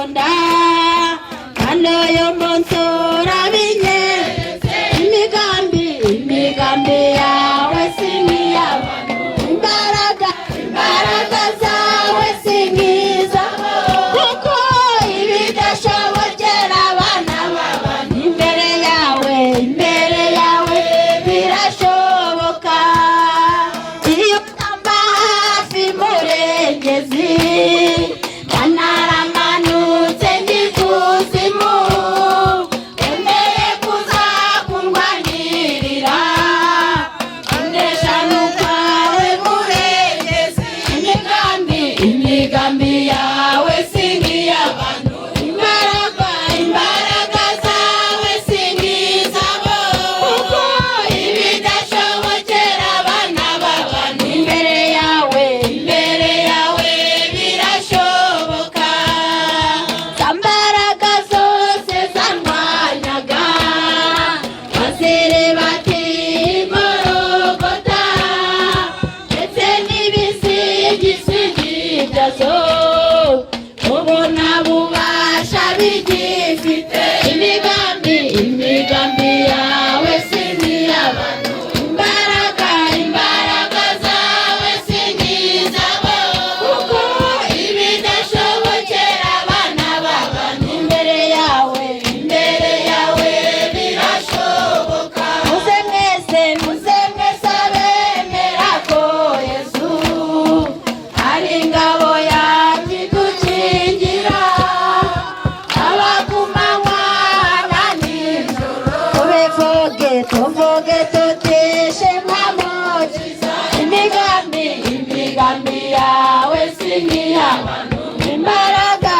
aratonda kandi uyu munsi urabinyeretse imigambi yawe si nk'iy'abantu imbaraga zawe si nk'izabo kuko ibidashobokera abana b'abantu imbere yawe birashoboka iyo utamba hafi murengezi kanaramanutse ngikuzimu wemeye kuza kundwanirira indeshanu kwawe murengezi imigambi yawe si nk'iy'abantu imbaraga zawe si nk'izabo kuko ibidashobokera abana b'abantu imbere yawe birashoboka za mbaraga zose zarwanyaga bazere bati Golgota ndetse n'ibisigisigi byazo ubona bubasha bigifite imigambi yawe si nk'iy'abantu imbaraga zawe si nk'izabo kuko ibidashobokera abana b'abantu imbere yawe birashoboka muze mwese abemera ko Yesu ari ingabo yacu idukingira abakumanywa na nijoro tuvuge tutishe nkamukiza imigambi yawe si nk'iy'abantu imbaraga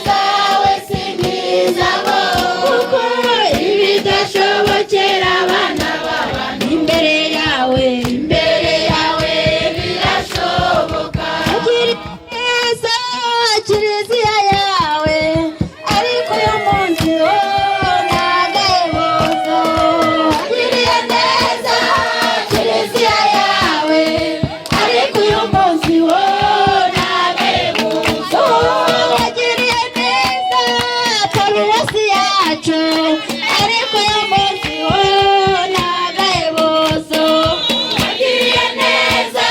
zawe si nk'izabo kuko ibidashobokera abana b'abantu imbere yawe birashoboka neza kiliziya yawe ariko uyu munsi nagahebuzo wagiriye neza kiliziya yawe ariko uyu munsi nagahebuzo wagiriye neza paruwasi yacu ariko uyu munsi nagahebuzo wagiriye neza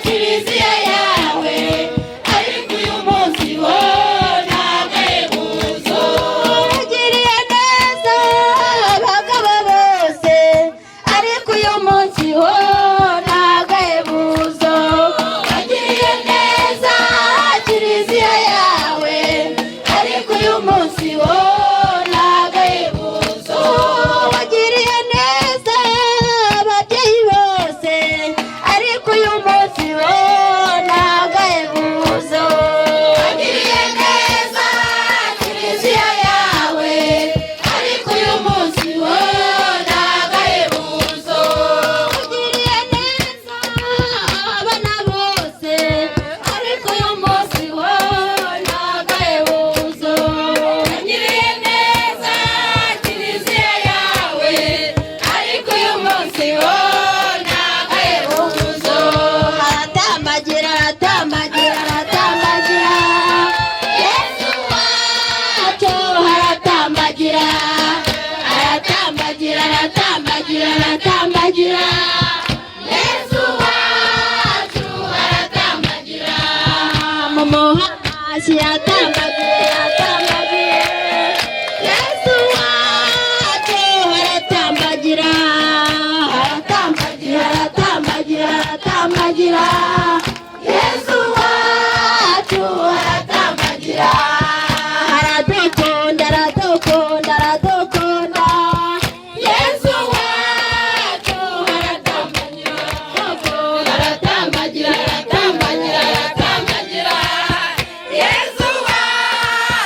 kiliziya yawe ariko uyu munsi nagahebuzo wagiriye neza abagabo bose ariko uyu munsi nagahebuzo wagiriye neza kiliziya yawe ariko uyu munsi nagahebuzo wagiriye neza ababyeyi bose ariko uyu munsi nagahebuzo wagiriye neza kiliziya yawe ariko uyu munsi nagahebuzo wagiriye neza abana bose ariko uyu munsi nagahebuzo wagiriye neza kiliziya yawe ariko uyu munsi nagahebuzo aratambagira Yesu wacu aratambagira Yesu wacu aratambagira mu muhashyi yatambagira Yesu wacu aratambagira Yesu wacu aratambagira aradukunda Yesu wacu aratambagira Yesu wacu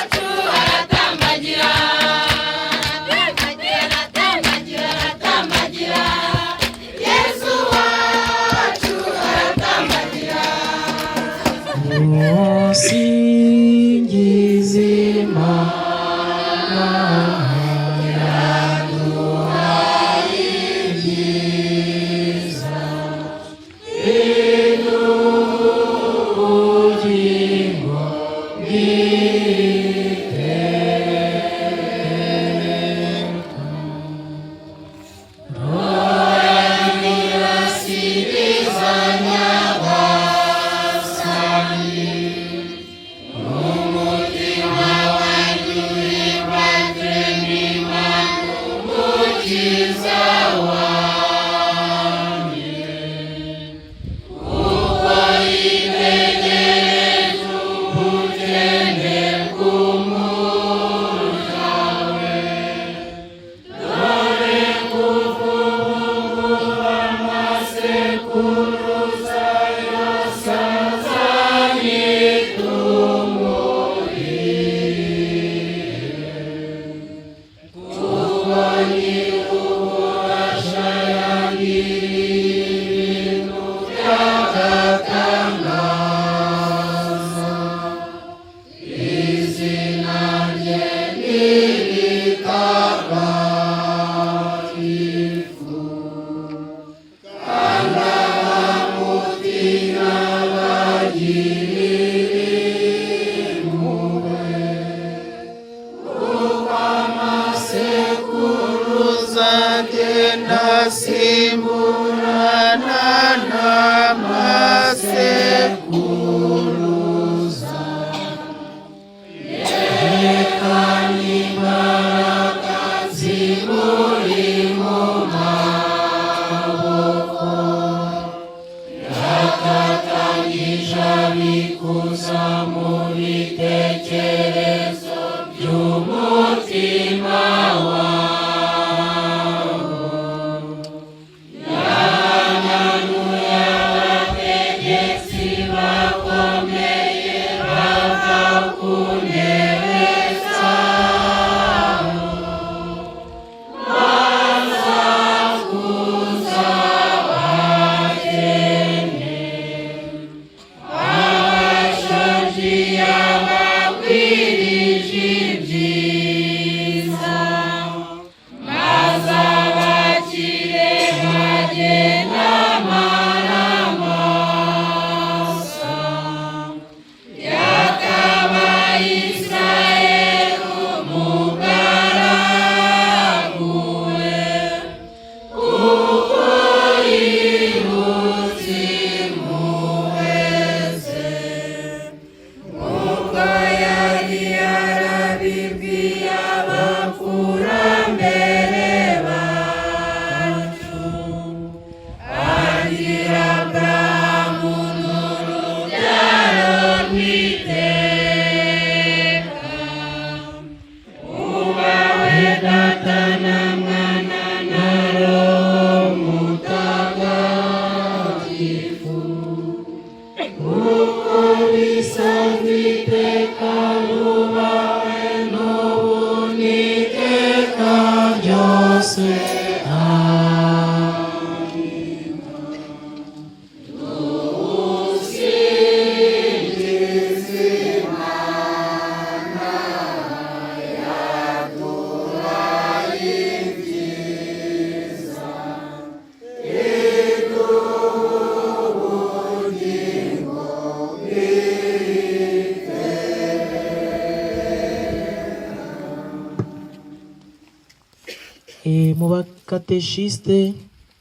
Mu bakateshiste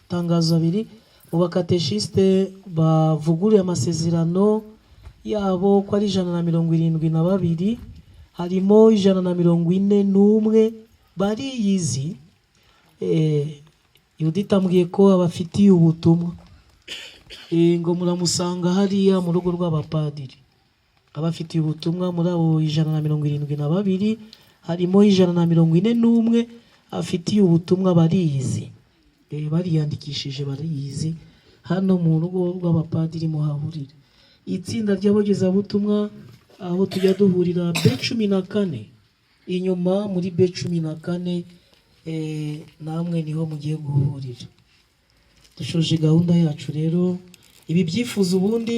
tangazo abiri mu bakateshiste bavuguriye amasezerano yabo ko ari 172 harimo 141 bariyizi yuditambwiye ko abafitiye ubutumwa ngo muramusanga hariya mu rugo rw'abapadiri abafitiye ubutumwa muri abo 172 harimo 141 afitiye ubutumwa bariyizi bariyandikishije bariyizi hano mu rugo rw'abapadiri muhahurira itsinda ry'abogeza butumwa aho tujya duhurira B14 inyuma muri B14 namwe niho mugiye guhurira dushoje gahunda yacu rero ibi byifuzo ubundi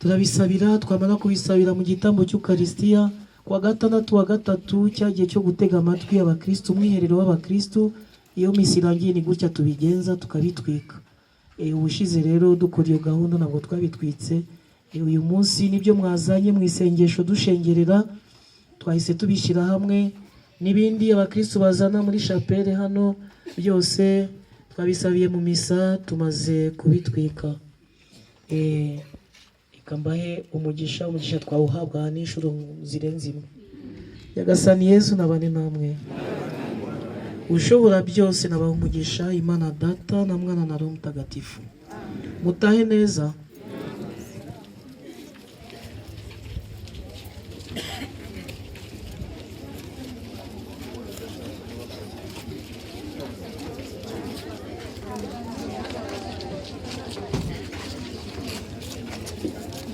turabisabira twamara kubisabira mu gitambo cy'Ukaristiya kwa gatandatu wa gatatu cyagiye cyo gutega amatwi abakristo umwiherero w'abakristo iyo misi irangiye ni gutya tubigenza tukabitwika ubushize rero dukora iyo gahunda nabwo twabitwitse uyu munsi nibyo mwazanye mu isengesho dushengerera, twahise tubishyira hamwe n'ibindi abakristo bazana muri chapelle hano byose twabisabiye mu misa tumaze kubitwika. Ikambahe umugisha twawuhabwa n'inshuro zirenze imwe. Nyagasani Yesu nabane namwe, ushobora byose nabaha umugisha, Imana Data na Mwana na Roho Mutagatifu. Mutahe neza.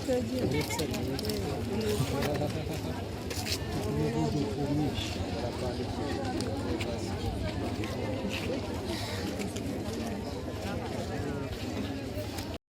Thank you.